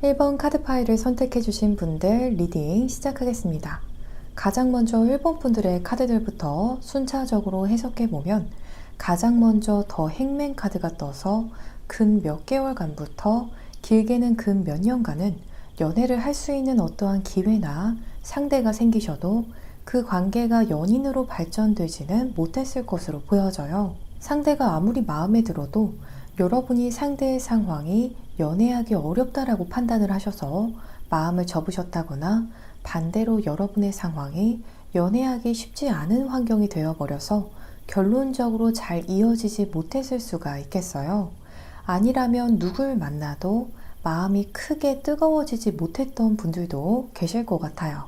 1번 카드 파일을 선택해 주신 분들 리딩 시작하겠습니다. 가장 먼저 1번 분들의 카드들부터 순차적으로 해석해 보면 가장 먼저 더 행맨 카드가 떠서 근 몇 개월간부터 길게는 근 몇 년간은 연애를 할 수 있는 어떠한 기회나 상대가 생기셔도 그 관계가 연인으로 발전되지는 못했을 것으로 보여져요. 상대가 아무리 마음에 들어도 여러분이 상대의 상황이 연애하기 어렵다라고 판단을 하셔서 마음을 접으셨다거나 반대로 여러분의 상황이 연애하기 쉽지 않은 환경이 되어버려서 결론적으로 잘 이어지지 못했을 수가 있겠어요. 아니라면 누굴 만나도 마음이 크게 뜨거워지지 못했던 분들도 계실 것 같아요.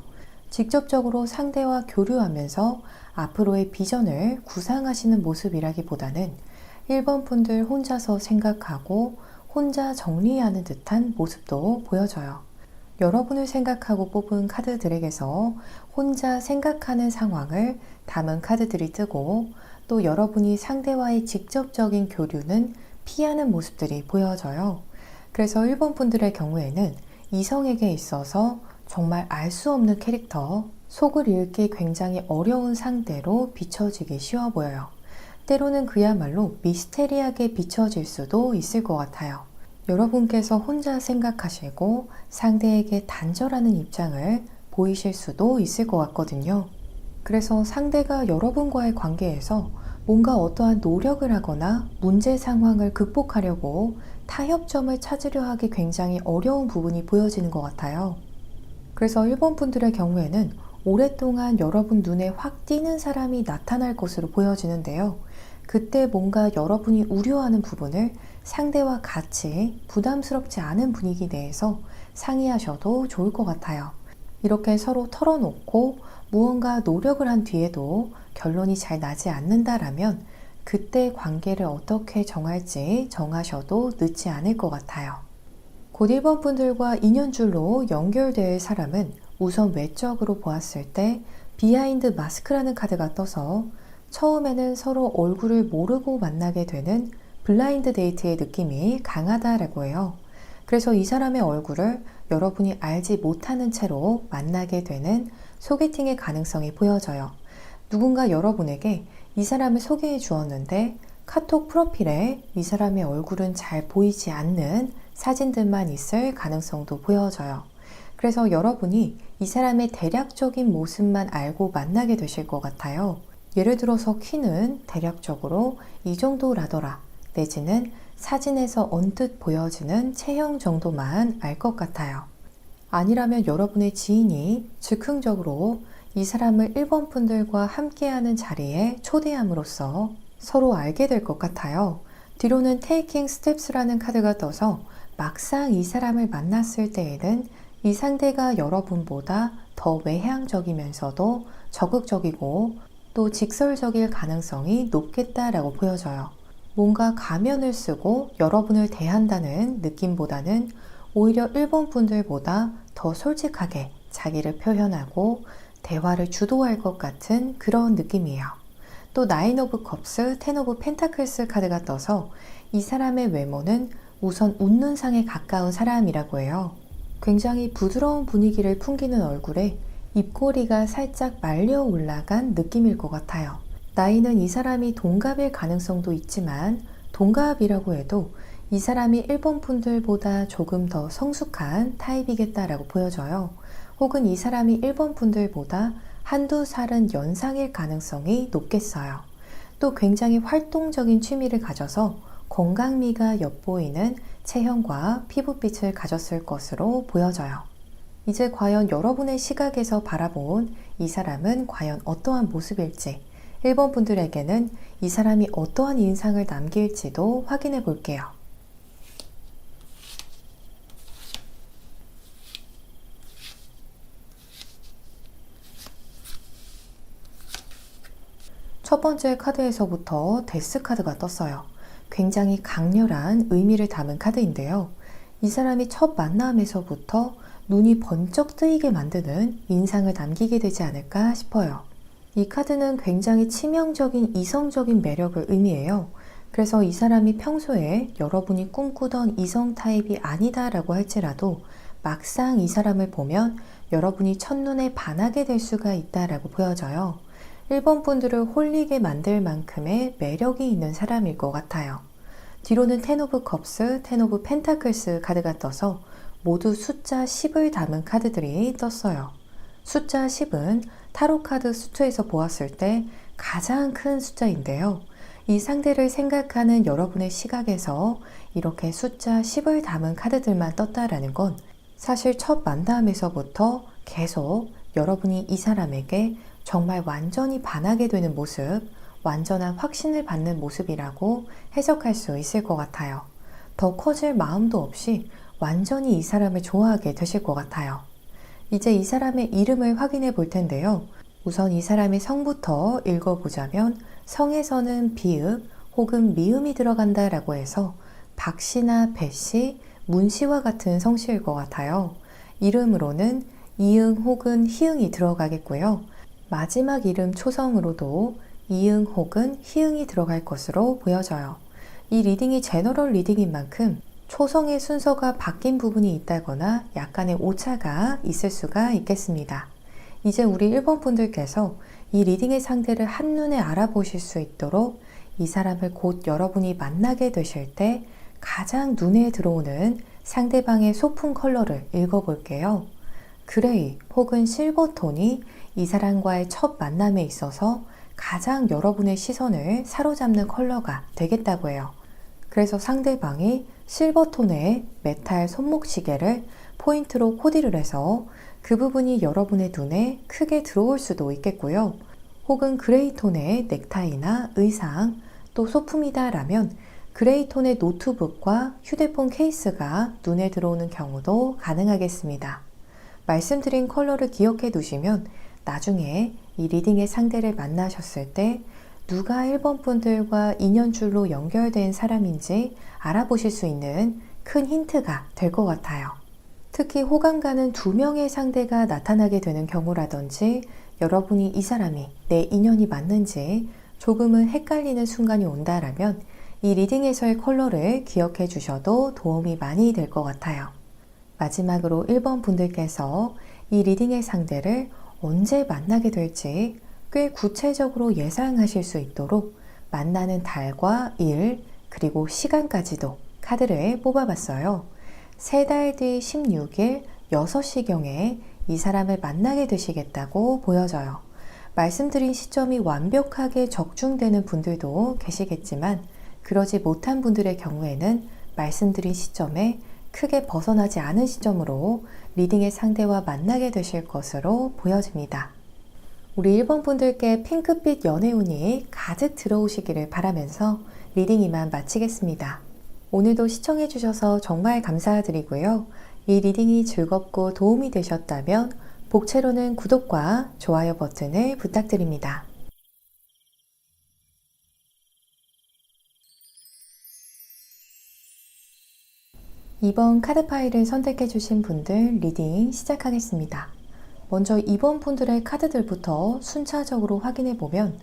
직접적으로 상대와 교류하면서 앞으로의 비전을 구상하시는 모습이라기보다는 1번 분들 혼자서 생각하고 혼자 정리하는 듯한 모습도 보여져요. 여러분을 생각하고 뽑은 카드들에게서 혼자 생각하는 상황을 담은 카드들이 뜨고 또 여러분이 상대와의 직접적인 교류는 피하는 모습들이 보여져요. 그래서 1번 분들의 경우에는 이성에게 있어서 정말 알 수 없는 캐릭터, 속을 읽기 굉장히 어려운 상대로 비춰지기 쉬워 보여요. 때로는 그야말로 미스테리하게 비춰질 수도 있을 것 같아요. 여러분께서 혼자 생각하시고 상대에게 단절하는 입장을 보이실 수도 있을 것 같거든요. 그래서 상대가 여러분과의 관계에서 뭔가 어떠한 노력을 하거나 문제 상황을 극복하려고 타협점을 찾으려 하기 굉장히 어려운 부분이 보여지는 것 같아요. 그래서 1번 분들의 경우에는 오랫동안 여러분 눈에 확 띄는 사람이 나타날 것으로 보여지는데요. 그때 뭔가 여러분이 우려하는 부분을 상대와 같이 부담스럽지 않은 분위기 내에서 상의하셔도 좋을 것 같아요. 이렇게 서로 털어놓고 무언가 노력을 한 뒤에도 결론이 잘 나지 않는다라면 그때 관계를 어떻게 정할지 정하셔도 늦지 않을 것 같아요. 곧 1번 분들과 인연줄로 연결될 사람은 우선 외적으로 보았을 때 비하인드 마스크라는 카드가 떠서 처음에는 서로 얼굴을 모르고 만나게 되는 블라인드 데이트의 느낌이 강하다라고 해요. 그래서 이 사람의 얼굴을 여러분이 알지 못하는 채로 만나게 되는 소개팅의 가능성이 보여져요. 누군가 여러분에게 이 사람을 소개해 주었는데 카톡 프로필에 이 사람의 얼굴은 잘 보이지 않는 사진들만 있을 가능성도 보여져요. 그래서 여러분이 이 사람의 대략적인 모습만 알고 만나게 되실 것 같아요. 예를 들어서 키는 대략적으로 이 정도라더라 내지는 사진에서 언뜻 보여지는 체형 정도만 알 것 같아요. 아니라면 여러분의 지인이 즉흥적으로 이 사람을 1번 분들과 함께하는 자리에 초대함으로써 서로 알게 될 것 같아요. 뒤로는 Taking Steps라는 카드가 떠서 막상 이 사람을 만났을 때에는 이 상대가 여러분보다 더 외향적이면서도 적극적이고 또 직설적일 가능성이 높겠다라고 보여져요. 뭔가 가면을 쓰고 여러분을 대한다는 느낌보다는 오히려 1번 분들보다 더 솔직하게 자기를 표현하고 대화를 주도할 것 같은 그런 느낌이에요. 또 나인 오브 컵스, 텐 오브 펜타클스 카드가 떠서 이 사람의 외모는 우선 웃는 상에 가까운 사람이라고 해요. 굉장히 부드러운 분위기를 풍기는 얼굴에 입꼬리가 살짝 말려 올라간 느낌일 것 같아요. 나이는 이 사람이 동갑일 가능성도 있지만 동갑이라고 해도 이 사람이 1번 분들보다 조금 더 성숙한 타입이겠다라고 보여져요. 혹은 이 사람이 1번 분들보다 한두 살은 연상일 가능성이 높겠어요. 또 굉장히 활동적인 취미를 가져서 건강미가 엿보이는 체형과 피부빛을 가졌을 것으로 보여져요. 이제 과연 여러분의 시각에서 바라본 이 사람은 과연 어떠한 모습일지 1번 분들에게는 이 사람이 어떠한 인상을 남길지도 확인해 볼게요. 첫 번째 카드에서부터 데스 카드가 떴어요. 굉장히 강렬한 의미를 담은 카드인데요. 이 사람이 첫 만남에서부터 눈이 번쩍 뜨이게 만드는 인상을 남기게 되지 않을까 싶어요. 이 카드는 굉장히 치명적인 이성적인 매력을 의미해요. 그래서 이 사람이 평소에 여러분이 꿈꾸던 이성 타입이 아니다라고 할지라도 막상 이 사람을 보면 여러분이 첫눈에 반하게 될 수가 있다라고 보여져요. 1번 분들을 홀리게 만들 만큼의 매력이 있는 사람일 것 같아요. 뒤로는 텐 오브 컵스, 텐 오브 펜타클스 카드가 떠서 모두 숫자 10을 담은 카드들이 떴어요. 숫자 10은 타로 카드 수트에서 보았을 때 가장 큰 숫자인데요. 이 상대를 생각하는 여러분의 시각에서 이렇게 숫자 10을 담은 카드들만 떴다라는 건 사실 첫 만남에서부터 계속 여러분이 이 사람에게 정말 완전히 반하게 되는 모습, 완전한 확신을 받는 모습이라고 해석할 수 있을 것 같아요. 더 커질 마음도 없이 완전히 이 사람을 좋아하게 되실 것 같아요. 이제 이 사람의 이름을 확인해 볼 텐데요. 우선 이 사람의 성부터 읽어보자면 성에서는 비읍 혹은 미음이 들어간다라고 해서 박씨나 배씨, 문씨와 같은 성씨일 것 같아요. 이름으로는 이응 혹은 희응이 들어가겠고요. 마지막 이름 초성으로도 이응 혹은 희응이 들어갈 것으로 보여져요. 이 리딩이 제너럴 리딩인 만큼 초성의 순서가 바뀐 부분이 있다거나 약간의 오차가 있을 수가 있겠습니다. 이제 우리 1번 분들께서 이 리딩의 상대를 한눈에 알아보실 수 있도록 이 사람을 곧 여러분이 만나게 되실 때 가장 눈에 들어오는 상대방의 소품 컬러를 읽어볼게요. 그레이 혹은 실버 톤이 이 사람과의 첫 만남에 있어서 가장 여러분의 시선을 사로잡는 컬러가 되겠다고 해요. 그래서 상대방이 실버톤의 메탈 손목시계를 포인트로 코디를 해서 그 부분이 여러분의 눈에 크게 들어올 수도 있겠고요. 혹은 그레이톤의 넥타이나 의상, 또 소품이다라면 그레이톤의 노트북과 휴대폰 케이스가 눈에 들어오는 경우도 가능하겠습니다. 말씀드린 컬러를 기억해 두시면 나중에 이 리딩의 상대를 만나셨을 때 누가 1번 분들과 인연줄로 연결된 사람인지 알아보실 수 있는 큰 힌트가 될 것 같아요. 특히 호감 가는 2명의 상대가 나타나게 되는 경우라든지 여러분이 이 사람이 내 인연이 맞는지 조금은 헷갈리는 순간이 온다라면 이 리딩에서의 컬러를 기억해 주셔도 도움이 많이 될 것 같아요. 마지막으로 1번 분들께서 이 리딩의 상대를 언제 만나게 될지 꽤 구체적으로 예상하실 수 있도록 만나는 달과 일, 그리고 시간까지도 카드를 뽑아봤어요. 3달 뒤 16일 6시경에 이 사람을 만나게 되시겠다고 보여져요. 말씀드린 시점이 완벽하게 적중되는 분들도 계시겠지만 그러지 못한 분들의 경우에는 말씀드린 시점에 크게 벗어나지 않은 시점으로 리딩의 상대와 만나게 되실 것으로 보여집니다. 우리 1번 분들께 핑크빛 연애운이 가득 들어오시기를 바라면서 리딩 이만 마치겠습니다. 오늘도 시청해주셔서 정말 감사드리고요. 이 리딩이 즐겁고 도움이 되셨다면 복채로는 구독과 좋아요 버튼을 부탁드립니다. 이번 카드 파일을 선택해주신 분들 리딩 시작하겠습니다. 먼저 2번 분들의 카드들부터 순차적으로 확인해보면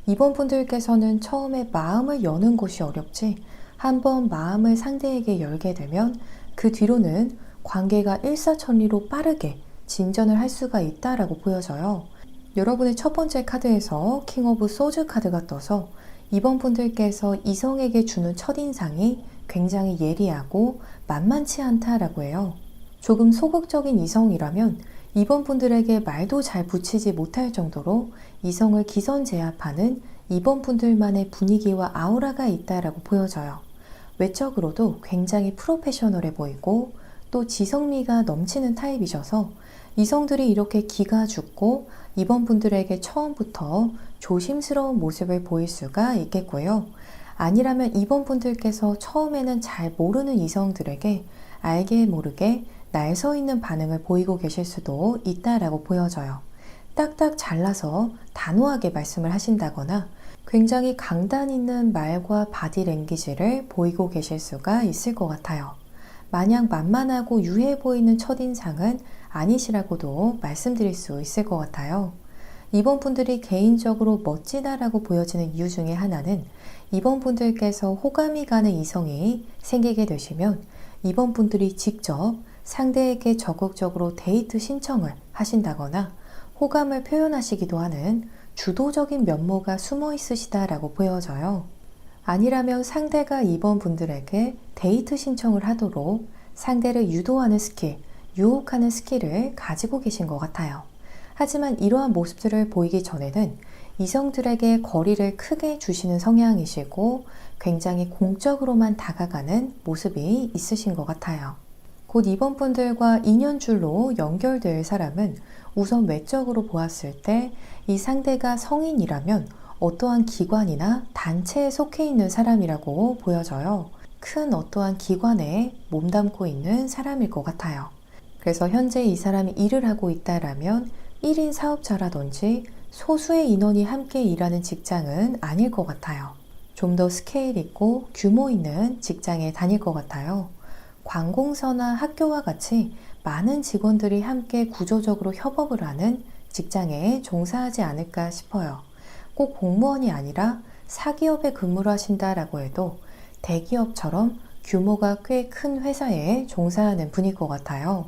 2번 분들께서는 처음에 마음을 여는 것이 어렵지 한번 마음을 상대에게 열게 되면 그 뒤로는 관계가 일사천리로 빠르게 진전을 할 수가 있다라고 보여져요. 여러분의 첫 번째 카드에서 킹 오브 소즈 카드가 떠서 2번 분들께서 이성에게 주는 첫인상이 굉장히 예리하고 만만치 않다라고 해요. 조금 소극적인 이성이라면 2번 분들에게 말도 잘 붙이지 못할 정도로 이성을 기선제압하는 2번 분들만의 분위기와 아우라가 있다라고 보여져요. 외적으로도 굉장히 프로페셔널해 보이고 또 지성미가 넘치는 타입이셔서 이성들이 이렇게 기가 죽고 2번 분들에게 처음부터 조심스러운 모습을 보일 수가 있겠고요. 아니라면 2번 분들께서 처음에는 잘 모르는 이성들에게 알게 모르게 날 서 있는 반응을 보이고 계실 수도 있다라고 보여져요. 딱딱 잘라서 단호하게 말씀을 하신다거나 굉장히 강단 있는 말과 바디랭귀지를 보이고 계실 수가 있을 것 같아요. 마냥 만만하고 유해 보이는 첫인상은 아니시라고도 말씀드릴 수 있을 것 같아요. 2번 분들이 개인적으로 멋지다라고 보여지는 이유 중에 하나는 2번 분들께서 호감이 가는 이성이 생기게 되시면 2번 분들이 직접 상대에게 적극적으로 데이트 신청을 하신다거나 호감을 표현하시기도 하는 주도적인 면모가 숨어 있으시다라고 보여져요. 아니라면 상대가 이번 분들에게 데이트 신청을 하도록 상대를 유도하는 스킬, 유혹하는 스킬을 가지고 계신 것 같아요. 하지만 이러한 모습들을 보이기 전에는 이성들에게 거리를 크게 주시는 성향이시고 굉장히 공적으로만 다가가는 모습이 있으신 것 같아요. 곧 이번 분들과 인연줄로 연결될 사람은 우선 외적으로 보았을 때 이 상대가 성인이라면 어떠한 기관이나 단체에 속해 있는 사람이라고 보여져요. 큰 어떠한 기관에 몸담고 있는 사람일 것 같아요. 그래서 현재 이 사람이 일을 하고 있다라면 1인 사업자라든지 소수의 인원이 함께 일하는 직장은 아닐 것 같아요. 좀 더 스케일 있고 규모 있는 직장에 다닐 것 같아요. 관공서나 학교와 같이 많은 직원들이 함께 구조적으로 협업을 하는 직장에 종사하지 않을까 싶어요. 꼭 공무원이 아니라 사기업에 근무를 하신다라고 해도 대기업처럼 규모가 꽤 큰 회사에 종사하는 분일 것 같아요.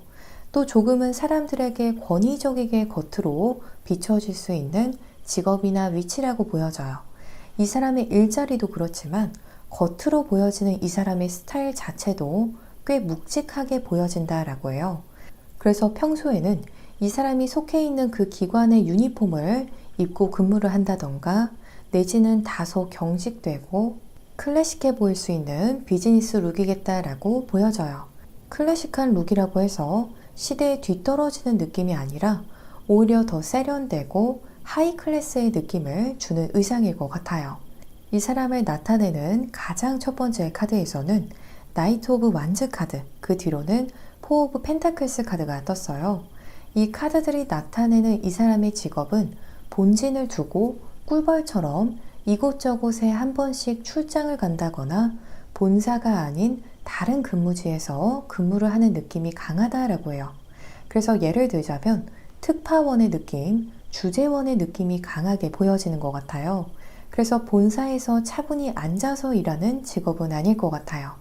또 조금은 사람들에게 권위적이게 겉으로 비춰질 수 있는 직업이나 위치라고 보여져요. 이 사람의 일자리도 그렇지만 겉으로 보여지는 이 사람의 스타일 자체도 꽤 묵직하게 보여진다라고 해요. 그래서 평소에는 이 사람이 속해 있는 그 기관의 유니폼을 입고 근무를 한다던가 내지는 다소 경직되고 클래식해 보일 수 있는 비즈니스 룩이겠다라고 보여져요. 클래식한 룩이라고 해서 시대에 뒤떨어지는 느낌이 아니라 오히려 더 세련되고 하이 클래스의 느낌을 주는 의상일 것 같아요. 이 사람을 나타내는 가장 첫 번째 카드에서는 나이트 오브 완즈 카드, 그 뒤로는 포 오브 펜타클스 카드가 떴어요. 이 카드들이 나타내는 이 사람의 직업은 본진을 두고 꿀벌처럼 이곳저곳에 한 번씩 출장을 간다거나 본사가 아닌 다른 근무지에서 근무를 하는 느낌이 강하다라고 해요. 그래서 예를 들자면 특파원의 느낌, 주재원의 느낌이 강하게 보여지는 것 같아요. 그래서 본사에서 차분히 앉아서 일하는 직업은 아닐 것 같아요.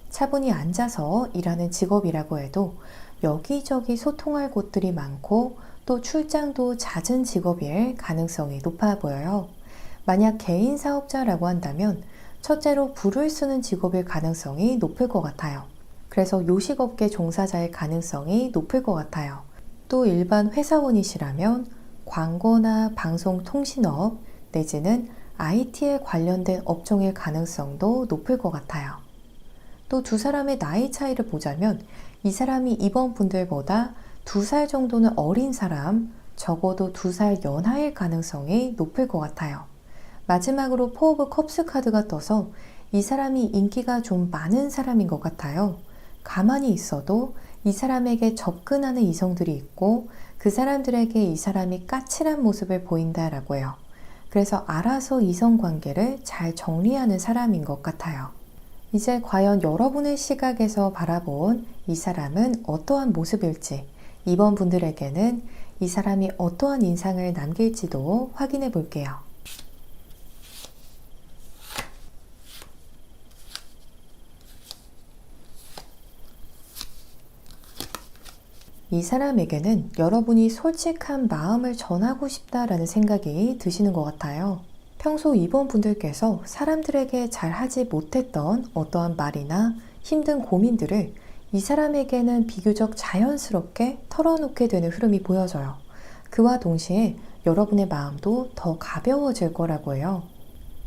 차분히 앉아서 일하는 직업이라고 해도 여기저기 소통할 곳들이 많고 또 출장도 잦은 직업일 가능성이 높아 보여요. 만약 개인 사업자라고 한다면 첫째로 부를 쓰는 직업일 가능성이 높을 것 같아요. 그래서 요식업계 종사자일 가능성이 높을 것 같아요. 또 일반 회사원이시라면 광고나 방송통신업 내지는 IT에 관련된 업종일 가능성도 높을 것 같아요. 또 두 사람의 나이 차이를 보자면 이 사람이 이번 분들보다 2살 정도는 어린 사람, 적어도 2살 연하일 가능성이 높을 것 같아요. 마지막으로 포 오브 컵스 카드가 떠서 이 사람이 인기가 좀 많은 사람인 것 같아요. 가만히 있어도 이 사람에게 접근하는 이성들이 있고 그 사람들에게 이 사람이 까칠한 모습을 보인다라고 해요. 그래서 알아서 이성관계를 잘 정리하는 사람인 것 같아요. 이제 과연 여러분의 시각에서 바라본 이 사람은 어떠한 모습일지, 이번 분들에게는 이 사람이 어떠한 인상을 남길지도 확인해 볼게요. 이 사람에게는 여러분이 솔직한 마음을 전하고 싶다라는 생각이 드시는 것 같아요. 평소 이번 분들께서 사람들에게 잘 하지 못했던 어떠한 말이나 힘든 고민들을 이 사람에게는 비교적 자연스럽게 털어놓게 되는 흐름이 보여져요. 그와 동시에 여러분의 마음도 더 가벼워질 거라고 해요.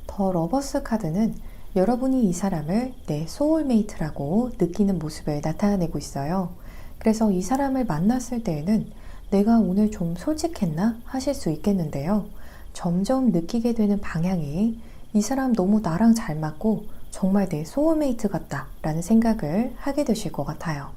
더 러버스 카드는 여러분이 이 사람을 내 소울메이트라고 느끼는 모습을 나타내고 있어요. 그래서 이 사람을 만났을 때에는 내가 오늘 좀 솔직했나 하실 수 있겠는데요. 점점 느끼게 되는 방향이 이 사람 너무 나랑 잘 맞고 정말 내 소울메이트 같다 라는 생각을 하게 되실 것 같아요.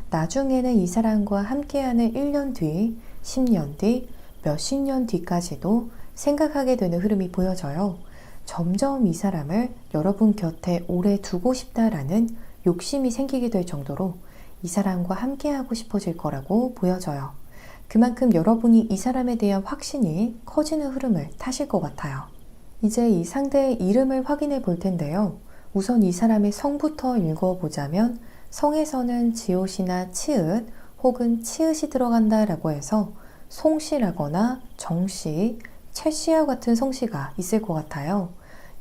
나중에는 이 사람과 함께하는 1년 뒤, 10년 뒤, 몇십 년 뒤까지도 생각하게 되는 흐름이 보여져요. 점점 이 사람을 여러분 곁에 오래 두고 싶다라는 욕심이 생기게 될 정도로 이 사람과 함께하고 싶어질 거라고 보여져요. 그만큼 여러분이 이 사람에 대한 확신이 커지는 흐름을 타실 것 같아요. 이제 이 상대의 이름을 확인해 볼 텐데요. 우선 이 사람의 성부터 읽어보자면 성에서는 지옷이나 치읓 혹은 치읓이 들어간다라고 해서 송씨라거나 정씨, 최씨와 같은 성씨가 있을 것 같아요.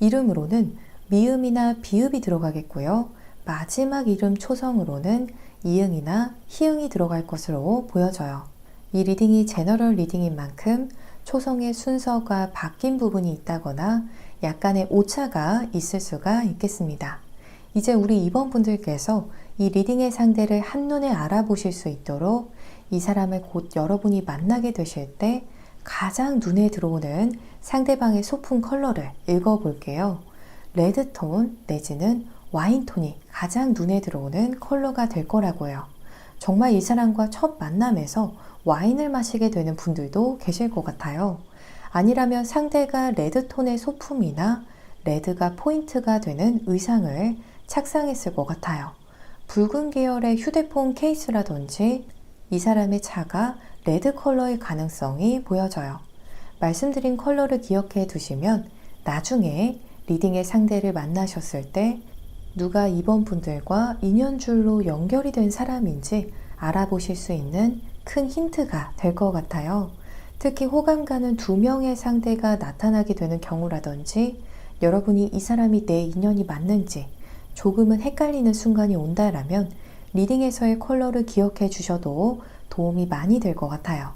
이름으로는 미음이나 비읍이 들어가겠고요. 마지막 이름 초성으로는 이응이나 희응이 들어갈 것으로 보여져요. 이 리딩이 제너럴 리딩인 만큼 초성의 순서가 바뀐 부분이 있다거나 약간의 오차가 있을 수가 있겠습니다. 이제 우리 2번 분들께서 이 리딩의 상대를 한눈에 알아보실 수 있도록 이 사람을 곧 여러분이 만나게 되실 때 가장 눈에 들어오는 상대방의 소품 컬러를 읽어볼게요. 레드톤 내지는 와인톤이 가장 눈에 들어오는 컬러가 될 거라고요. 정말 이 사람과 첫 만남에서 와인을 마시게 되는 분들도 계실 것 같아요. 아니라면 상대가 레드톤의 소품이나 레드가 포인트가 되는 의상을 착상했을 것 같아요. 붉은 계열의 휴대폰 케이스라든지 이 사람의 차가 레드 컬러의 가능성이 보여져요. 말씀드린 컬러를 기억해 두시면 나중에 리딩의 상대를 만나셨을 때 누가 이번 분들과 인연줄로 연결이 된 사람인지 알아보실 수 있는 큰 힌트가 될 것 같아요. 특히 호감 가는 2명의 상대가 나타나게 되는 경우라든지 여러분이 이 사람이 내 인연이 맞는지 조금은 헷갈리는 순간이 온다라면 리딩에서의 컬러를 기억해 주셔도 도움이 많이 될 것 같아요.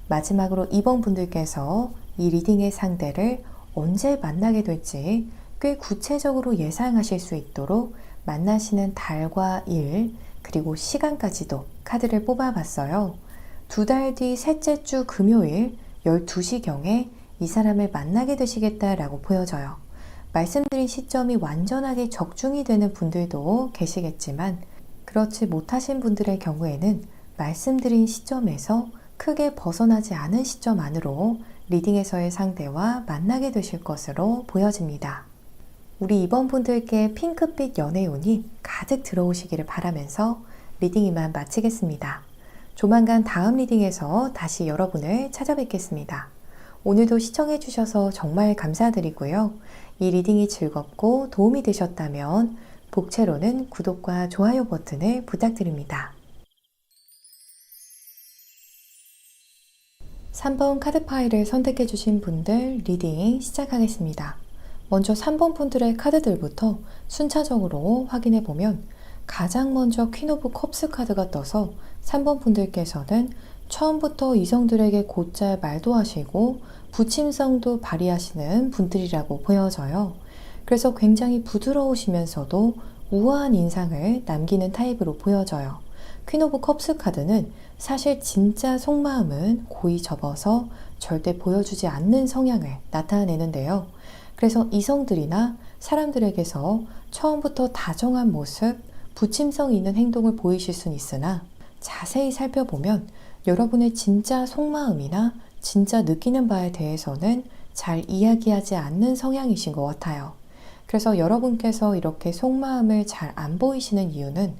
마지막으로 2번 분들께서 이 리딩의 상대를 언제 만나게 될지 꽤 구체적으로 예상하실 수 있도록 만나시는 달과 일 그리고 시간까지도 카드를 뽑아봤어요. 2달 뒤 셋째 주 금요일 12시경에 이 사람을 만나게 되시겠다라고 보여져요. 말씀드린 시점이 완전하게 적중이 되는 분들도 계시겠지만 그렇지 못하신 분들의 경우에는 말씀드린 시점에서 크게 벗어나지 않은 시점 안으로 리딩에서의 상대와 만나게 되실 것으로 보여집니다. 우리 이번 분들께 핑크빛 연애운이 가득 들어오시기를 바라면서 리딩 이만 마치겠습니다. 조만간 다음 리딩에서 다시 여러분을 찾아뵙겠습니다. 오늘도 시청해주셔서 정말 감사드리고요. 이 리딩이 즐겁고 도움이 되셨다면 복채로는 구독과 좋아요 버튼을 부탁드립니다. 3번 카드 파일을 선택해 주신 분들 리딩 시작하겠습니다. 먼저 3번 분들의 카드들부터 순차적으로 확인해 보면 가장 먼저 퀸 오브 컵스 카드가 떠서 3번 분들께서는 처음부터 이성들에게 곧잘 말도 하시고 부침성도 발휘하시는 분들이라고 보여져요. 그래서 굉장히 부드러우시면서도 우아한 인상을 남기는 타입으로 보여져요. 퀸 오브 컵스 카드는 사실 진짜 속마음은 고이 접어서 절대 보여주지 않는 성향을 나타내는데요. 그래서 이성들이나 사람들에게서 처음부터 다정한 모습, 부침성 있는 행동을 보이실 수는 있으나 자세히 살펴보면 여러분의 진짜 속마음이나 진짜 느끼는 바에 대해서는 잘 이야기하지 않는 성향이신 것 같아요. 그래서 여러분께서 이렇게 속마음을 잘 안 보이시는 이유는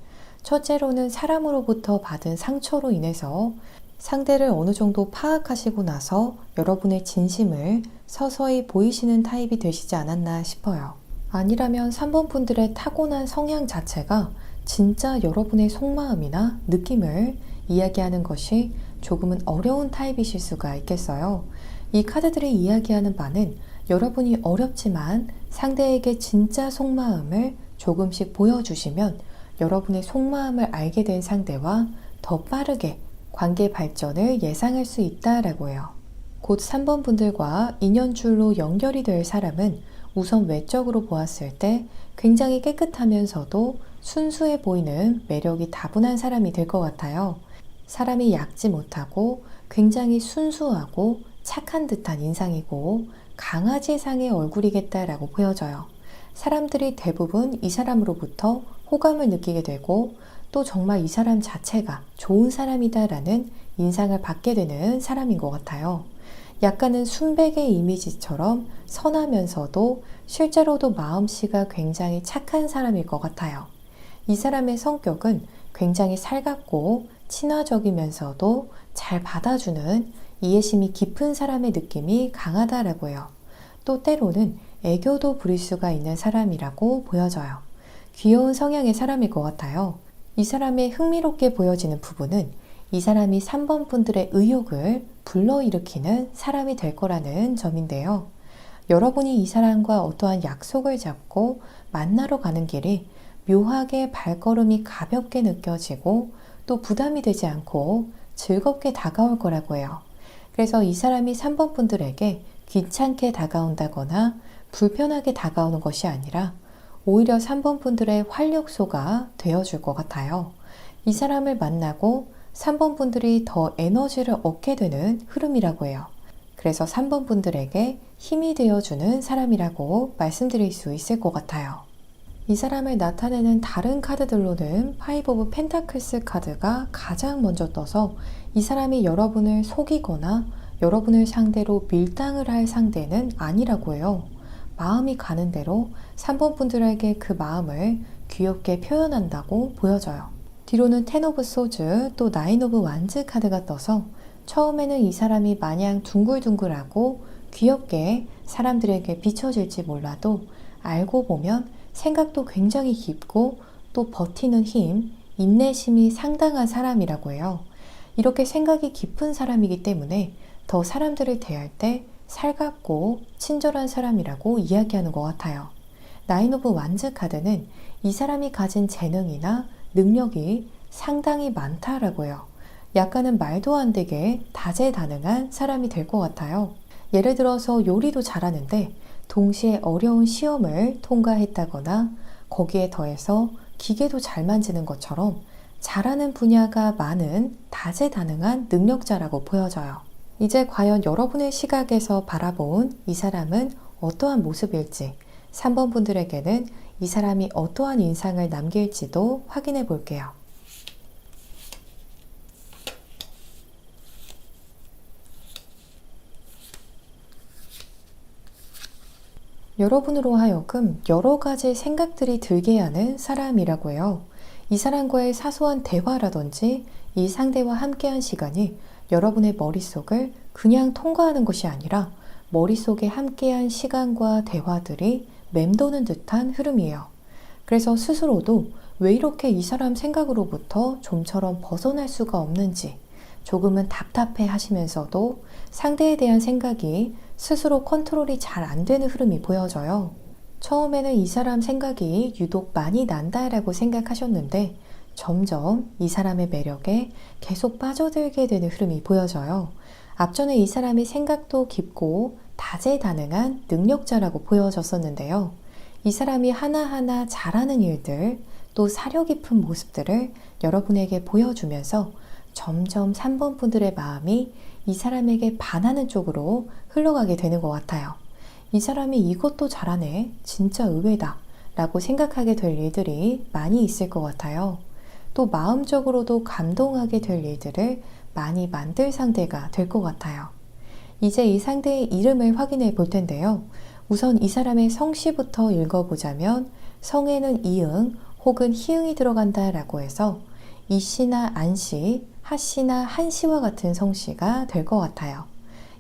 첫째로는 사람으로부터 받은 상처로 인해서 상대를 어느 정도 파악하시고 나서 여러분의 진심을 서서히 보이시는 타입이 되시지 않았나 싶어요. 아니라면 3번 분들의 타고난 성향 자체가 진짜 여러분의 속마음이나 느낌을 이야기하는 것이 조금은 어려운 타입이실 수가 있겠어요. 이 카드들이 이야기하는 바는 여러분이 어렵지만 상대에게 진짜 속마음을 조금씩 보여주시면 여러분의 속마음을 알게 된 상대와 더 빠르게 관계 발전을 예상할 수 있다라고요. 곧 3번 분들과 인연줄로 연결이 될 사람은 우선 외적으로 보았을 때 굉장히 깨끗하면서도 순수해 보이는 매력이 다분한 사람이 될 것 같아요. 사람이 얕지 못하고 굉장히 순수하고 착한 듯한 인상이고 강아지상의 얼굴이겠다라고 보여져요. 사람들이 대부분 이 사람으로부터 호감을 느끼게 되고 또 정말 이 사람 자체가 좋은 사람이다라는 인상을 받게 되는 사람인 것 같아요. 약간은 순백의 이미지처럼 선하면서도 실제로도 마음씨가 굉장히 착한 사람일 것 같아요. 이 사람의 성격은 굉장히 살갑고 친화적이면서도 잘 받아주는 이해심이 깊은 사람의 느낌이 강하다라고요. 또 때로는 애교도 부릴 수가 있는 사람이라고 보여져요. 귀여운 성향의 사람일 것 같아요. 이 사람의 흥미롭게 보여지는 부분은 이 사람이 3번 분들의 의욕을 불러일으키는 사람이 될 거라는 점인데요. 여러분이 이 사람과 어떠한 약속을 잡고 만나러 가는 길이 묘하게 발걸음이 가볍게 느껴지고 또 부담이 되지 않고 즐겁게 다가올 거라고 해요. 그래서 이 사람이 3번 분들에게 귀찮게 다가온다거나 불편하게 다가오는 것이 아니라 오히려 3번 분들의 활력소가 되어줄 것 같아요. 이 사람을 만나고 3번 분들이 더 에너지를 얻게 되는 흐름이라고 해요. 그래서 3번 분들에게 힘이 되어주는 사람이라고 말씀드릴 수 있을 것 같아요. 이 사람을 나타내는 다른 카드들로는 파이브 오브 펜타클스 카드가 가장 먼저 떠서 이 사람이 여러분을 속이거나 여러분을 상대로 밀당을 할 상대는 아니라고 해요. 마음이 가는 대로 3번 분들에게 그 마음을 귀엽게 표현한다고 보여져요. 뒤로는 텐 오브 소즈 또 나인 오브 완즈 카드가 떠서 처음에는 이 사람이 마냥 둥글둥글하고 귀엽게 사람들에게 비춰질지 몰라도 알고 보면 생각도 굉장히 깊고 또 버티는 힘, 인내심이 상당한 사람이라고 해요. 이렇게 생각이 깊은 사람이기 때문에 더 사람들을 대할 때 살갑고 친절한 사람이라고 이야기하는 것 같아요. 나인 오브 완즈 카드는 이 사람이 가진 재능이나 능력이 상당히 많다라고 해요. 약간은 말도 안 되게 다재다능한 사람이 될 것 같아요. 예를 들어서 요리도 잘하는데 동시에 어려운 시험을 통과했다거나 거기에 더해서 기계도 잘 만지는 것처럼 잘하는 분야가 많은 다재다능한 능력자라고 보여져요. 이제 과연 여러분의 시각에서 바라본 이 사람은 어떠한 모습일지, 3번 분들에게는 이 사람이 어떠한 인상을 남길지도 확인해 볼게요. 여러분으로 하여금 여러 가지 생각들이 들게 하는 사람이라고 해요. 이 사람과의 사소한 대화라든지 이 상대와 함께한 시간이 여러분의 머릿속을 그냥 통과하는 것이 아니라 머릿속에 함께한 시간과 대화들이 맴도는 듯한 흐름이에요. 그래서 스스로도 왜 이렇게 이 사람 생각으로부터 좀처럼 벗어날 수가 없는지 조금은 답답해 하시면서도 상대에 대한 생각이 스스로 컨트롤이 잘 안 되는 흐름이 보여져요. 처음에는 이 사람 생각이 유독 많이 난다라고 생각하셨는데 점점 이 사람의 매력에 계속 빠져들게 되는 흐름이 보여져요. 앞전에 이 사람이 생각도 깊고 다재다능한 능력자라고 보여졌었는데요. 이 사람이 하나하나 잘하는 일들, 또 사려 깊은 모습들을 여러분에게 보여주면서 점점 3번 분들의 마음이 이 사람에게 반하는 쪽으로 흘러가게 되는 것 같아요. 이 사람이 이것도 잘하네, 진짜 의외다 라고 생각하게 될 일들이 많이 있을 것 같아요. 또 마음적으로도 감동하게 될 일들을 많이 만들 상대가 될 것 같아요. 이제 이 상대의 이름을 확인해 볼 텐데요. 우선 이 사람의 성씨부터 읽어보자면 성에는 이응 혹은 희응이 들어간다 라고 해서 이씨나 안씨, 하씨나 한씨와 같은 성씨가 될 것 같아요.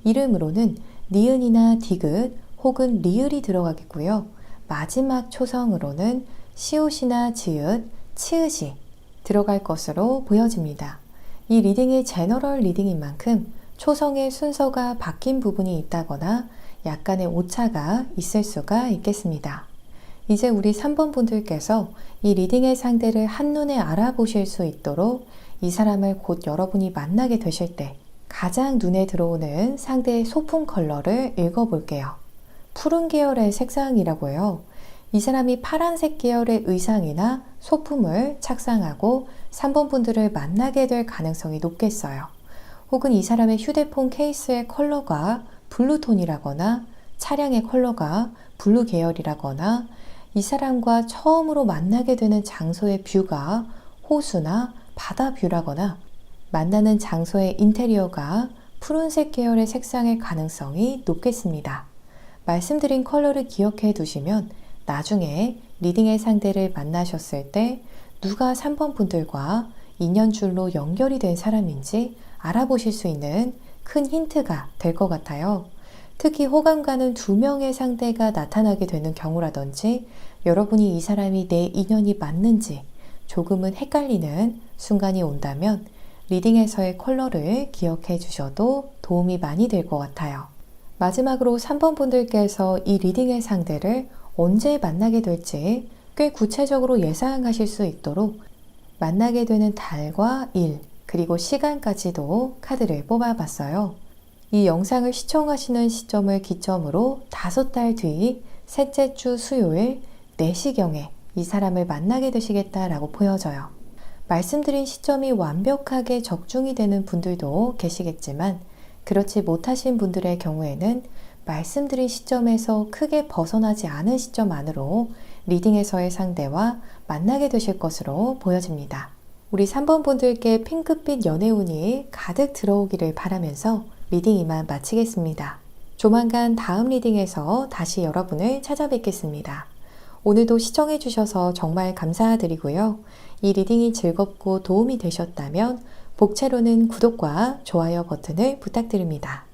이름으로는 니은이나 디귿 혹은 리을이 들어가겠고요. 마지막 초성으로는 시옷이나 지읒, 치읒이 들어갈 것으로 보여집니다. 이 리딩이 제너럴 리딩인 만큼 초성의 순서가 바뀐 부분이 있다거나 약간의 오차가 있을 수가 있겠습니다. 이제 우리 3번 분들께서 이 리딩의 상대를 한눈에 알아보실 수 있도록 이 사람을 곧 여러분이 만나게 되실 때 가장 눈에 들어오는 상대의 소품 컬러를 읽어볼게요. 푸른 계열의 색상이라고 해요. 이 사람이 파란색 계열의 의상이나 소품을 착상하고 3번 분들을 만나게 될 가능성이 높겠어요. 혹은 이 사람의 휴대폰 케이스의 컬러가 블루톤이라거나 차량의 컬러가 블루 계열이라거나 이 사람과 처음으로 만나게 되는 장소의 뷰가 호수나 바다 뷰라거나 만나는 장소의 인테리어가 푸른색 계열의 색상일 가능성이 높겠습니다. 말씀드린 컬러를 기억해 두시면 나중에 리딩의 상대를 만나셨을 때 누가 3번 분들과 인연줄로 연결이 된 사람인지 알아보실 수 있는 큰 힌트가 될 것 같아요. 특히 호감 가는 2명의 상대가 나타나게 되는 경우라든지 여러분이 이 사람이 내 인연이 맞는지 조금은 헷갈리는 순간이 온다면 리딩에서의 컬러를 기억해 주셔도 도움이 많이 될 것 같아요. 마지막으로 3번 분들께서 이 리딩의 상대를 언제 만나게 될지 꽤 구체적으로 예상하실 수 있도록 만나게 되는 달과 일, 그리고 시간까지도 카드를 뽑아봤어요. 이 영상을 시청하시는 시점을 기점으로 5달 뒤 셋째 주 수요일 4시경에 이 사람을 만나게 되시겠다라고 보여져요. 말씀드린 시점이 완벽하게 적중이 되는 분들도 계시겠지만 그렇지 못하신 분들의 경우에는 말씀드린 시점에서 크게 벗어나지 않은 시점 안으로 리딩에서의 상대와 만나게 되실 것으로 보여집니다. 우리 3번 분들께 핑크빛 연애운이 가득 들어오기를 바라면서 리딩 이만 마치겠습니다. 조만간 다음 리딩에서 다시 여러분을 찾아뵙겠습니다. 오늘도 시청해주셔서 정말 감사드리고요. 이 리딩이 즐겁고 도움이 되셨다면 복채로는 구독과 좋아요 버튼을 부탁드립니다.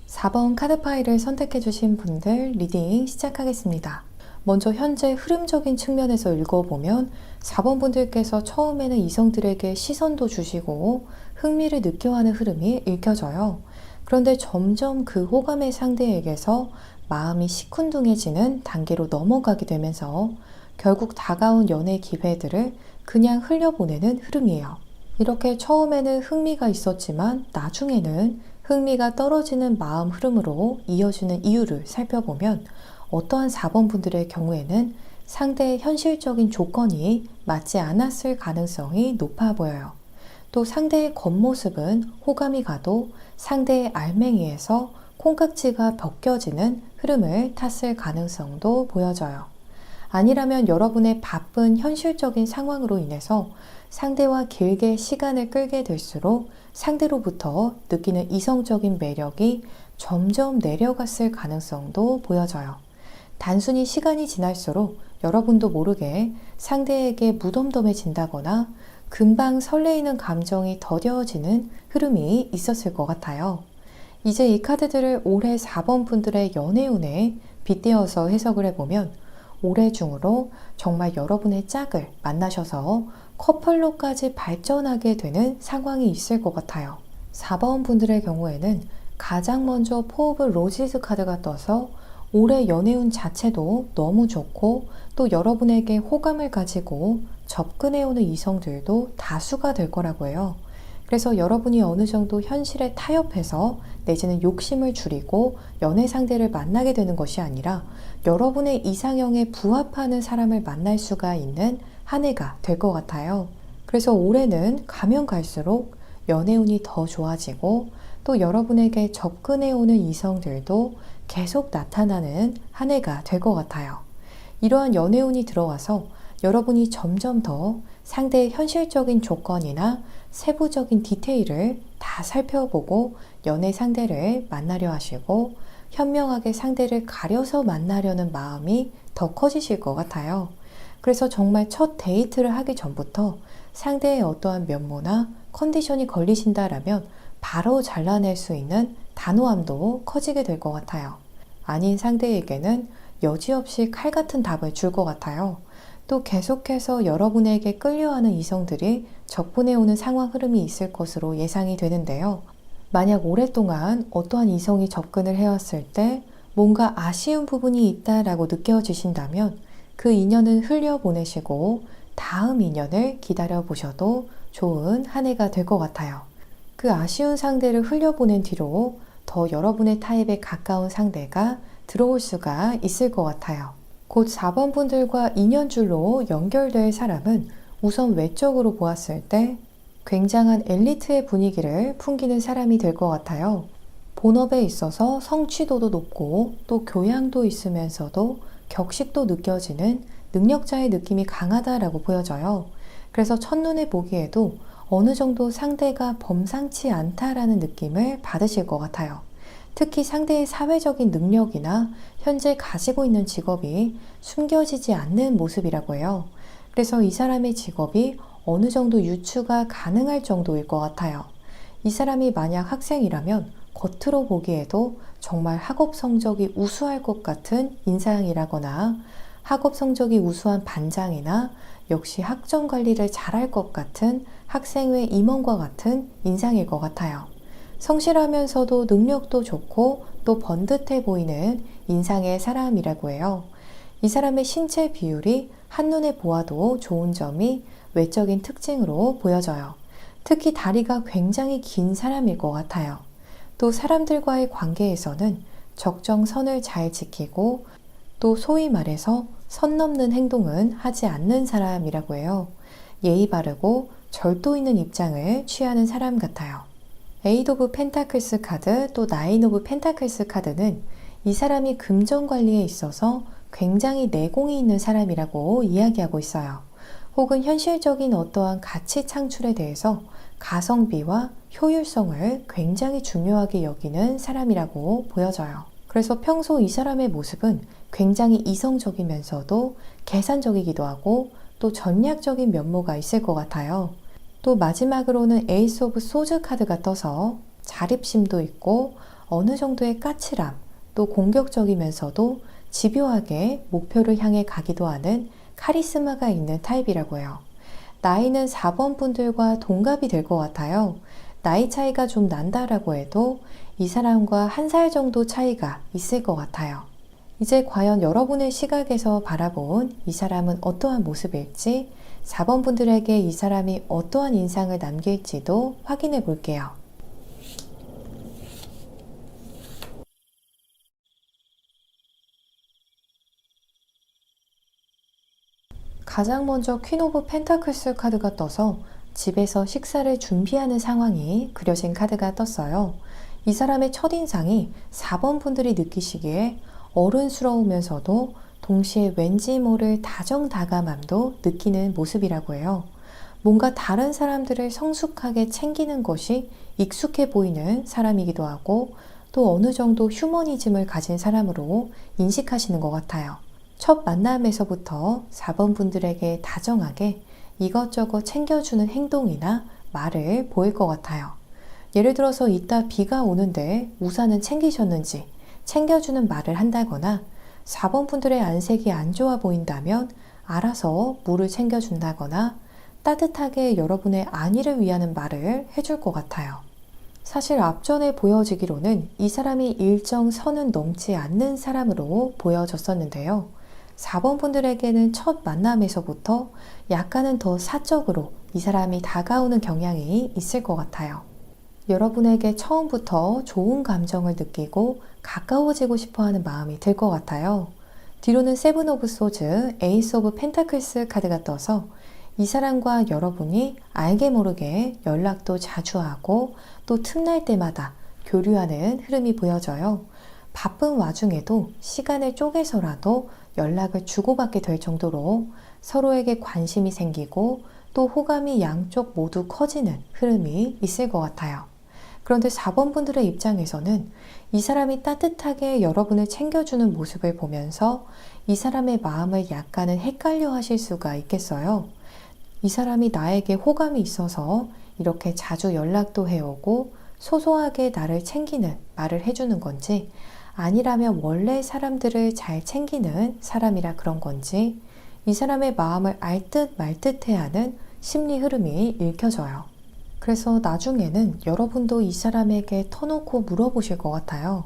4번 카드 파일을 선택해주신 분들 리딩 시작하겠습니다. 먼저 현재 흐름적인 측면에서 읽어보면 4번 분들께서 처음에는 이성들에게 시선도 주시고 흥미를 느껴하는 흐름이 읽혀져요. 그런데 점점 그 호감의 상대에게서 마음이 시큰둥해지는 단계로 넘어가게 되면서 결국 다가온 연애 기회들을 그냥 흘려보내는 흐름이에요. 이렇게 처음에는 흥미가 있었지만 나중에는 흥미가 떨어지는 마음 흐름으로 이어지는 이유를 살펴보면 어떠한 4번 분들의 경우에는 상대의 현실적인 조건이 맞지 않았을 가능성이 높아 보여요. 또 상대의 겉모습은 호감이 가도 상대의 알맹이에서 콩깍지가 벗겨지는 흐름을 탔을 가능성도 보여져요. 아니라면 여러분의 바쁜 현실적인 상황으로 인해서 상대와 길게 시간을 끌게 될수록 상대로부터 느끼는 이성적인 매력이 점점 내려갔을 가능성도 보여져요. 단순히 시간이 지날수록 여러분도 모르게 상대에게 무덤덤해진다거나 금방 설레이는 감정이 더뎌지는 흐름이 있었을 것 같아요. 이제 이 카드들을 올해 4번 분들의 연애운에 빗대어서 해석을 해보면 올해 중으로 정말 여러분의 짝을 만나셔서 커플로까지 발전하게 되는 상황이 있을 것 같아요. 4번 분들의 경우에는 가장 먼저 포 오브 로지스 카드가 떠서 올해 연애운 자체도 너무 좋고 또 여러분에게 호감을 가지고 접근해오는 이성들도 다수가 될 거라고 해요. 그래서 여러분이 어느 정도 현실에 타협해서 내지는 욕심을 줄이고 연애 상대를 만나게 되는 것이 아니라 여러분의 이상형에 부합하는 사람을 만날 수가 있는 한 해가 될 것 같아요. 그래서 올해는 가면 갈수록 연애운이 더 좋아지고 또 여러분에게 접근해오는 이성들도 계속 나타나는 한 해가 될 것 같아요. 이러한 연애운이 들어와서 여러분이 점점 더 상대의 현실적인 조건이나 세부적인 디테일을 다 살펴보고 연애 상대를 만나려 하시고 현명하게 상대를 가려서 만나려는 마음이 더 커지실 것 같아요. 그래서 정말 첫 데이트를 하기 전부터 상대의 어떠한 면모나 컨디션이 걸리신다라면 바로 잘라낼 수 있는 단호함도 커지게 될 것 같아요. 아닌 상대에게는 여지없이 칼 같은 답을 줄 것 같아요. 또 계속해서 여러분에게 끌려하는 이성들이 접근해오는 상황 흐름이 있을 것으로 예상이 되는데요. 만약 오랫동안 어떠한 이성이 접근을 해왔을 때 뭔가 아쉬운 부분이 있다라고 느껴지신다면 그 인연은 흘려보내시고 다음 인연을 기다려보셔도 좋은 한 해가 될 것 같아요. 그 아쉬운 상대를 흘려보낸 뒤로 더 여러분의 타입에 가까운 상대가 들어올 수가 있을 것 같아요. 곧 4번 분들과 인연줄로 연결될 사람은 우선 외적으로 보았을 때 굉장한 엘리트의 분위기를 풍기는 사람이 될 것 같아요. 본업에 있어서 성취도도 높고 또 교양도 있으면서도 격식도 느껴지는 능력자의 느낌이 강하다라고 보여져요. 그래서 첫눈에 보기에도 어느 정도 상대가 범상치 않다라는 느낌을 받으실 것 같아요. 특히 상대의 사회적인 능력이나 현재 가지고 있는 직업이 숨겨지지 않는 모습이라고 해요. 그래서 이 사람의 직업이 어느 정도 유추가 가능할 정도일 것 같아요. 이 사람이 만약 학생이라면 겉으로 보기에도 정말 학업 성적이 우수할 것 같은 인상이라거나 학업 성적이 우수한 반장이나 역시 학점 관리를 잘할 것 같은 학생회 임원과 같은 인상일 것 같아요. 성실하면서도 능력도 좋고 또 번듯해 보이는 인상의 사람이라고 해요. 이 사람의 신체 비율이 한눈에 보아도 좋은 점이 외적인 특징으로 보여져요. 특히 다리가 굉장히 긴 사람일 것 같아요. 또 사람들과의 관계에서는 적정선을 잘 지키고 또 소위 말해서 선 넘는 행동은 하지 않는 사람이라고 해요. 예의 바르고 절도 있는 입장을 취하는 사람 같아요. 에이드 오브 펜타클스 카드 또 나인 오브 펜타클스 카드는 이 사람이 금전 관리에 있어서 굉장히 내공이 있는 사람이라고 이야기하고 있어요. 혹은 현실적인 어떠한 가치 창출에 대해서 가성비와 효율성을 굉장히 중요하게 여기는 사람이라고 보여져요. 그래서 평소 이 사람의 모습은 굉장히 이성적이면서도 계산적이기도 하고 또 전략적인 면모가 있을 것 같아요. 또 마지막으로는 에이스 오브 소즈 카드가 떠서 자립심도 있고 어느 정도의 까칠함, 또 공격적이면서도 집요하게 목표를 향해 가기도 하는 카리스마가 있는 타입이라고 해요. 나이는 4번 분들과 동갑이 될 것 같아요. 나이 차이가 좀 난다라고 해도 이 사람과 1살 정도 차이가 있을 것 같아요. 이제 과연 여러분의 시각에서 바라본 이 사람은 어떠한 모습일지, 4번 분들에게 이 사람이 어떠한 인상을 남길지도 확인해 볼게요. 가장 먼저 퀸 오브 펜타클스 카드가 떠서 집에서 식사를 준비하는 상황이 그려진 카드가 떴어요. 이 사람의 첫인상이 4번 분들이 느끼시기에 어른스러우면서도 동시에 왠지 모를 다정다감함도 느끼는 모습이라고 해요. 뭔가 다른 사람들을 성숙하게 챙기는 것이 익숙해 보이는 사람이기도 하고 또 어느 정도 휴머니즘을 가진 사람으로 인식하시는 것 같아요. 첫 만남에서부터 4번 분들에게 다정하게 이것저것 챙겨주는 행동이나 말을 보일 것 같아요. 예를 들어서 이따 비가 오는데 우산은 챙기셨는지 챙겨주는 말을 한다거나 4번 분들의 안색이 안 좋아 보인다면 알아서 물을 챙겨준다거나 따뜻하게 여러분의 안위를 위하는 말을 해줄 것 같아요. 사실 앞전에 보여지기로는 이 사람이 일정 선은 넘지 않는 사람으로 보여졌었는데요. 4번 분들에게는 첫 만남에서부터 약간은 더 사적으로 이 사람이 다가오는 경향이 있을 것 같아요. 여러분에게 처음부터 좋은 감정을 느끼고 가까워지고 싶어하는 마음이 들 것 같아요. 뒤로는 세븐 오브 소즈, 에이스 오브 펜타클스 카드가 떠서 이 사람과 여러분이 알게 모르게 연락도 자주 하고 또 틈날 때마다 교류하는 흐름이 보여져요. 바쁜 와중에도 시간을 쪼개서라도 연락을 주고받게 될 정도로 서로에게 관심이 생기고 또 호감이 양쪽 모두 커지는 흐름이 있을 것 같아요. 그런데 4번 분들의 입장에서는 이 사람이 따뜻하게 여러분을 챙겨주는 모습을 보면서 이 사람의 마음을 약간은 헷갈려 하실 수가 있겠어요. 이 사람이 나에게 호감이 있어서 이렇게 자주 연락도 해오고 소소하게 나를 챙기는 말을 해주는 건지 아니라면 원래 사람들을 잘 챙기는 사람이라 그런 건지 이 사람의 마음을 알 듯 말 듯 해하는 심리 흐름이 읽혀져요. 그래서 나중에는 여러분도 이 사람에게 터놓고 물어보실 것 같아요.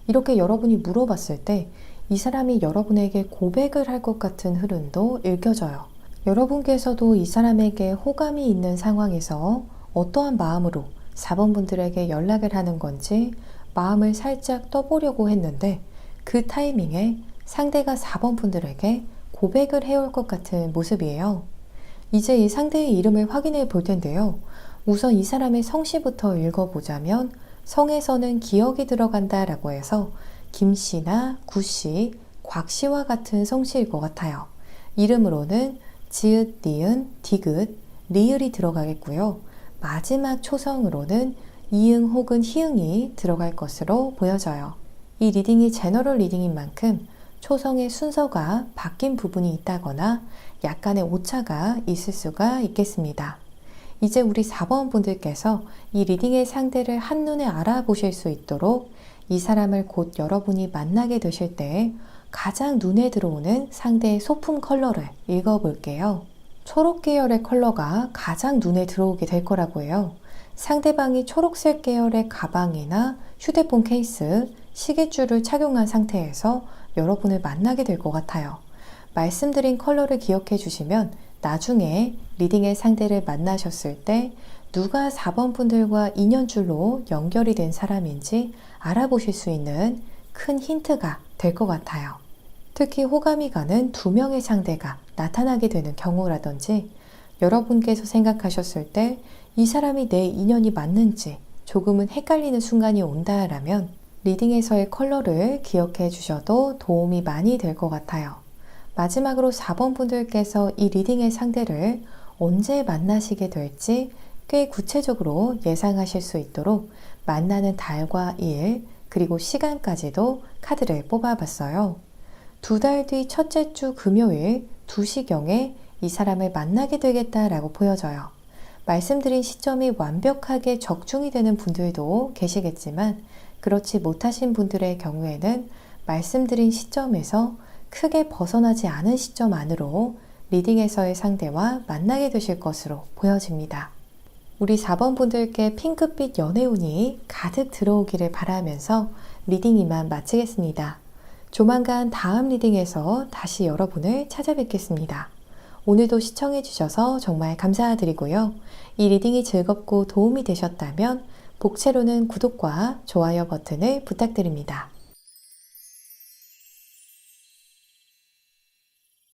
이렇게 여러분이 물어봤을 때 이 사람이 여러분에게 고백을 할 것 같은 흐름도 읽혀져요. 여러분께서도 이 사람에게 호감이 있는 상황에서 어떠한 마음으로 4번 분들에게 연락을 하는 건지 마음을 살짝 떠보려고 했는데 그 타이밍에 상대가 4번 분들에게 고백을 해올 것 같은 모습이에요. 이제 이 상대의 이름을 확인해 볼 텐데요. 우선 이 사람의 성씨부터 읽어보자면 성에서는 기억이 들어간다 라고 해서 김씨나 구씨, 곽씨와 같은 성씨일 것 같아요. 이름으로는 지읒, 니은, 디귿, 리을이 들어가겠고요. 마지막 초성으로는 이응 혹은 희응이 들어갈 것으로 보여져요. 이 리딩이 제너럴 리딩인 만큼 초성의 순서가 바뀐 부분이 있다거나 약간의 오차가 있을 수가 있겠습니다. 이제 우리 4번 분들께서 이 리딩의 상대를 한눈에 알아보실 수 있도록 이 사람을 곧 여러분이 만나게 되실 때 가장 눈에 들어오는 상대의 소품 컬러를 읽어볼게요. 초록 계열의 컬러가 가장 눈에 들어오게 될 거라고 해요. 상대방이 초록색 계열의 가방이나 휴대폰 케이스, 시계줄을 착용한 상태에서 여러분을 만나게 될 것 같아요. 말씀드린 컬러를 기억해 주시면 나중에 리딩의 상대를 만나셨을 때 누가 4번 분들과 인연줄로 연결이 된 사람인지 알아보실 수 있는 큰 힌트가 될 것 같아요. 특히 호감이 가는 2명의 상대가 나타나게 되는 경우라든지 여러분께서 생각하셨을 때 이 사람이 내 인연이 맞는지 조금은 헷갈리는 순간이 온다라면 리딩에서의 컬러를 기억해 주셔도 도움이 많이 될 것 같아요. 마지막으로 4번 분들께서 이 리딩의 상대를 언제 만나시게 될지 꽤 구체적으로 예상하실 수 있도록 만나는 달과 일, 그리고 시간까지도 카드를 뽑아봤어요. 2달 뒤 첫째 주 금요일 2시경에 이 사람을 만나게 되겠다라고 보여져요. 말씀드린 시점이 완벽하게 적중이 되는 분들도 계시겠지만 그렇지 못하신 분들의 경우에는 말씀드린 시점에서 크게 벗어나지 않은 시점 안으로 리딩에서의 상대와 만나게 되실 것으로 보여집니다. 우리 4번 분들께 핑크빛 연애운이 가득 들어오기를 바라면서 리딩 이만 마치겠습니다. 조만간 다음 리딩에서 다시 여러분을 찾아뵙겠습니다. 오늘도 시청해주셔서 정말 감사드리고요. 이 리딩이 즐겁고 도움이 되셨다면 복채로는 구독과 좋아요 버튼을 부탁드립니다.